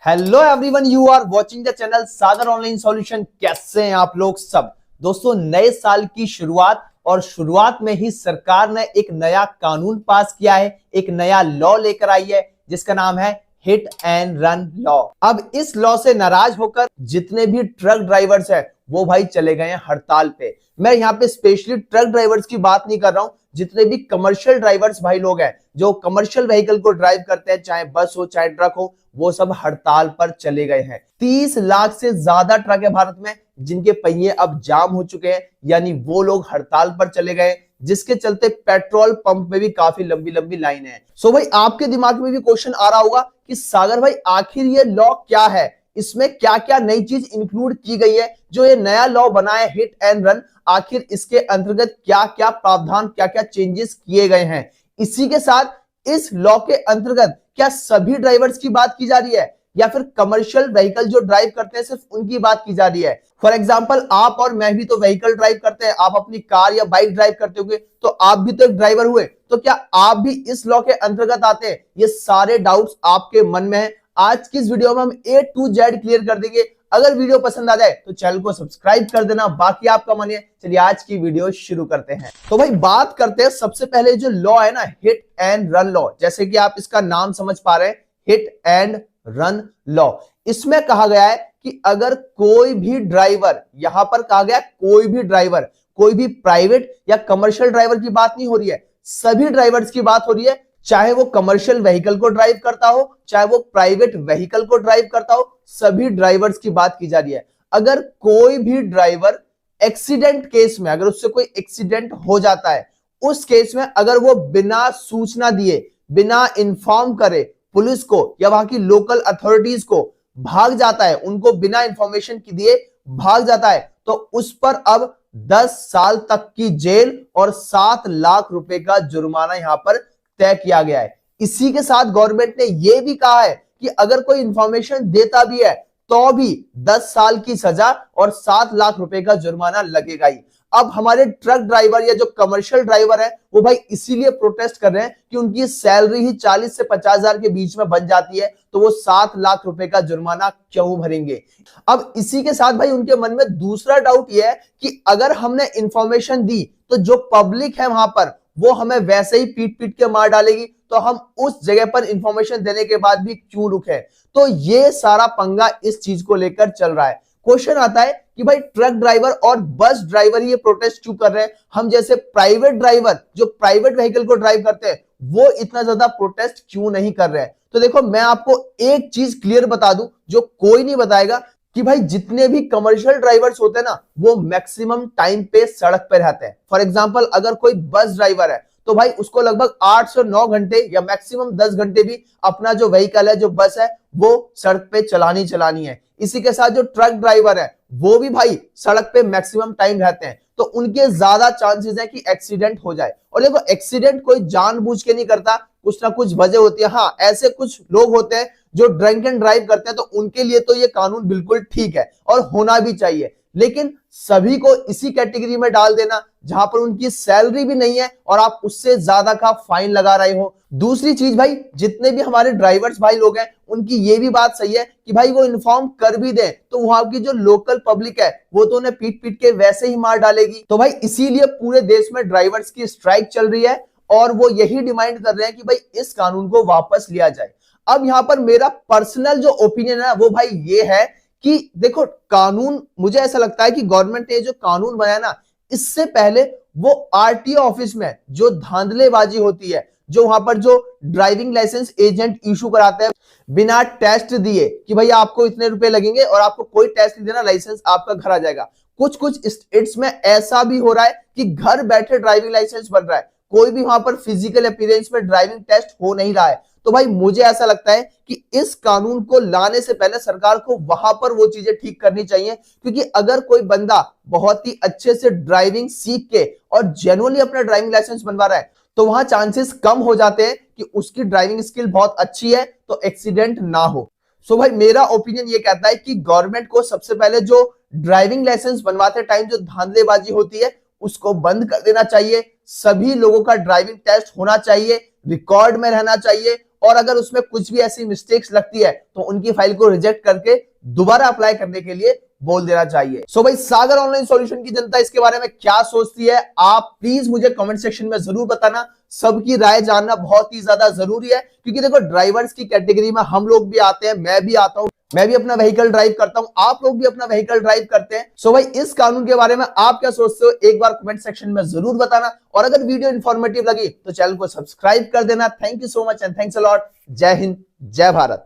Hello everyone, you are watching the channel Sagar online solution. कैसे हैं आप लोग सब दोस्तों। नए साल की शुरुआत और शुरुआत में ही सरकार ने एक नया कानून पास किया है, एक नया लॉ लेकर आई है जिसका नाम है हिट एंड रन लॉ। अब इस लॉ से नाराज होकर जितने भी ट्रक ड्राइवर्स हैं वो भाई चले गए हैं हड़ताल पे। मैं यहाँ पे स्पेशली ट्रक ड्राइवर्स की बात नहीं कर रहा हूं, जितने भी कमर्शियल ड्राइवर्स भाई लोग हैं जो कमर्शियल व्हीकल को ड्राइव करते हैं, चाहे बस हो चाहे ट्रक हो, वो सब हड़ताल पर चले गए हैं। 30 लाख से ज्यादा ट्रक है भारत में जिनके पहिए अब जाम हो चुके हैं, यानी वो लोग हड़ताल पर चले गए, जिसके चलते पेट्रोल पंप में भी काफी लंबी लंबी लाइन है। सो भाई आपके दिमाग में भी क्वेश्चन आ रहा होगा कि सागर भाई आखिर ये लॉ क्या है, इसमें क्या क्या नई चीज इंक्लूड की गई है, जो ये नया लॉ बना है हिट एंड रन, आखिर इसके अंतर्गत क्या क्या प्रावधान क्या क्या चेंजेस किए गए हैं। इसी के साथ इस लॉ के अंतर्गत क्या सभी ड्राइवर्स की बात की जा रही है या फिर कमर्शियल व्हीकल जो ड्राइव करते हैं सिर्फ उनकी बात की जा रही है। फॉर एग्जांपल आप और मैं भी तो व्हीकल ड्राइव करते हैं, आप अपनी कार या बाइक ड्राइव करते होंगे तो आप भी तो एक ड्राइवर हुए, तो क्या आप भी इस लॉ के अंतर्गत आते हैं? ये सारे डाउट्स आपके मन में है। आज की इस वीडियो में हम A to Z क्लियर कर देंगे। अगर वीडियो पसंद आ जाए तो चैनल को सब्सक्राइब कर देना, बाकी आपका मन है। चलिए आज की वीडियो शुरू करते हैं। तो भाई बात करते हैं सबसे पहले जो लॉ है ना, हिट एंड रन लॉ। जैसे कि आप इसका नाम समझ पा रहे हैं, हिट एंड रन लॉ। इसमें कहा गया है कि अगर कोई भी ड्राइवर, यहां पर कहा गया कोई भी ड्राइवर, कोई भी प्राइवेट या कमर्शियल ड्राइवर की बात नहीं हो रही है, सभी ड्राइवर्स की बात हो रही है, चाहे वो कमर्शियल व्हीकल को ड्राइव करता हो चाहे वो प्राइवेट व्हीकल को ड्राइव करता हो, सभी ड्राइवर्स की बात की जा रही है। अगर कोई भी ड्राइवर एक्सीडेंट केस में, अगर उससे कोई एक्सीडेंट हो जाता है, उस केस में अगर वो बिना सूचना दिए, बिना इन्फॉर्म करे पुलिस को या वहां की लोकल अथॉरिटीज को भाग जाता है, उनको बिना इंफॉर्मेशन की दिए भाग जाता है, तो उस पर अब 10 साल तक की जेल और 7 लाख रुपए का जुर्माना यहां पर तय किया गया है। इसी के साथ गवर्नमेंट ने यह भी कहा है कि अगर कोई इंफॉर्मेशन देता भी है तो भी 10 साल की सजा और 7 लाख रुपए का जुर्माना लगेगा ही। अब हमारे ट्रक ड्राइवर या जो कमर्शियल ड्राइवर है वो भाई इसीलिए प्रोटेस्ट कर रहे हैं कि उनकी सैलरी ही 40 से 50 हजार के बीच में बन जाती है, तो वो 7 लाख रुपए का जुर्माना क्यों भरेंगे। अब इसी के साथ भाई उनके मन में दूसरा डाउट यह है कि अगर हमने इंफॉर्मेशन दी तो जो पब्लिक है वहां पर वो हमें वैसे ही पीट पीट के मार डालेगी, तो हम उस जगह पर इंफॉर्मेशन देने के बाद भी क्यों रुके। तो ये सारा पंगा इस चीज को लेकर चल रहा है। क्वेश्चन आता है कि भाई ट्रक ड्राइवर और बस ड्राइवर ये प्रोटेस्ट क्यों कर रहे हैं, हम जैसे प्राइवेट ड्राइवर जो प्राइवेट व्हीकल को ड्राइव करते हैं वो इतना ज्यादा प्रोटेस्ट क्यों नहीं कर रहे हैं। तो देखो मैं आपको एक चीज क्लियर बता दूं जो कोई नहीं बताएगा, कि भाई जितने भी कमर्शियल ड्राइवर्स होते हैं ना वो मैक्सिमम टाइम पे सड़क पे रहते हैं। फॉर एग्जांपल अगर कोई बस ड्राइवर है तो भाई उसको लगभग 8 से 9 घंटे या मैक्सिमम 10 घंटे भी अपना जो व्हीकल है, जो बस है, वो सड़क पे चलानी है। इसी के साथ जो ट्रक ड्राइवर है वो भी भाई सड़क पे मैक्सिमम टाइम रहते हैं, तो उनके ज्यादा चांसेस है कि एक्सीडेंट हो जाए। और देखो एक्सीडेंट कोई जानबूझ के नहीं करता, कुछ ना कुछ वजह होती है। हाँ, ऐसे कुछ लोग होते हैं जो ड्रिंक एंड ड्राइव करते हैं, तो उनके लिए तो ये कानून बिल्कुल ठीक है और होना भी चाहिए, लेकिन सभी को इसी कैटेगरी में डाल देना जहां पर उनकी सैलरी भी नहीं है और आप उससे ज्यादा का फाइन लगा रहे हो। दूसरी चीज भाई, जितने भी हमारे ड्राइवर्स भाई लोग हैं उनकी ये भी बात सही है कि भाई वो इन्फॉर्म कर भी दें तो वहां की जो लोकल पब्लिक है वो तो उन्हें पीट पीट के वैसे ही मार डालेगी। तो भाई इसीलिए पूरे देश में ड्राइवर्स की स्ट्राइक चल रही है और वो यही डिमांड कर रहे हैं कि भाई इस कानून को वापस लिया जाए। अब यहां पर मेरा पर्सनल जो ओपिनियन है वो भाई ये है कि देखो कानून, मुझे ऐसा लगता है कि गवर्नमेंट ने जो कानून बनाया ना, इससे पहले वो आरटीओ ऑफिस में जो धांधलेबाजी होती है, जो वहां पर जो ड्राइविंग लाइसेंस एजेंट इशू कराते हैं बिना टेस्ट दिए कि भाई आपको इतने रुपए लगेंगे और आपको कोई टेस्ट नहीं देना, लाइसेंस आपका घर आ जाएगा। कुछ स्टेट्स में ऐसा भी हो रहा है कि घर बैठे ड्राइविंग लाइसेंस बन रहा है, कोई भी वहां पर फिजिकल अपीयरेंस में ड्राइविंग टेस्ट हो नहीं रहा है। तो भाई मुझे ऐसा लगता है कि इस कानून को लाने से पहले सरकार को वहां पर वो चीजें ठीक करनी चाहिए, क्योंकि अगर कोई बंदा बहुत ही अच्छे से ड्राइविंग सीख के और जेन्युइनली अपना ड्राइविंग लाइसेंस बनवा रहा है तो वहां चांसेस कम हो जाते हैं कि उसकी ड्राइविंग स्किल बहुत अच्छी है तो एक्सीडेंट ना हो। सो भाई मेरा ओपिनियन ये कहता है कि गवर्नमेंट को सबसे पहले जो ड्राइविंग लाइसेंस बनवाते टाइम जो धांधलेबाजी होती है उसको बंद कर देना चाहिए। सभी लोगों का ड्राइविंग टेस्ट होना चाहिए, रिकॉर्ड में रहना चाहिए और अगर उसमें कुछ भी ऐसी मिस्टेक्स लगती है तो उनकी फाइल को रिजेक्ट करके दोबारा अप्लाई करने के लिए बोल देना चाहिए। सो भाई सागर ऑनलाइन सॉल्यूशन की जनता इसके बारे में क्या सोचती है, आप प्लीज मुझे कमेंट सेक्शन में जरूर बताना। सबकी राय जानना बहुत ही ज्यादा जरूरी है, क्योंकि देखो ड्राइवर्स की कैटेगरी में हम लोग भी आते हैं, मैं भी आता हूं, मैं भी अपना व्हीकल ड्राइव करता हूं, आप लोग भी अपना व्हीकल ड्राइव करते हैं। सो भाई इस कानून के बारे में आप क्या सोचते हो, एक बार कमेंट सेक्शन में जरूर बताना। और अगर वीडियो इंफॉर्मेटिव लगी तो चैनल को सब्सक्राइब कर देना। Thank you so much and thanks a lot. जय हिंद, जय भारत।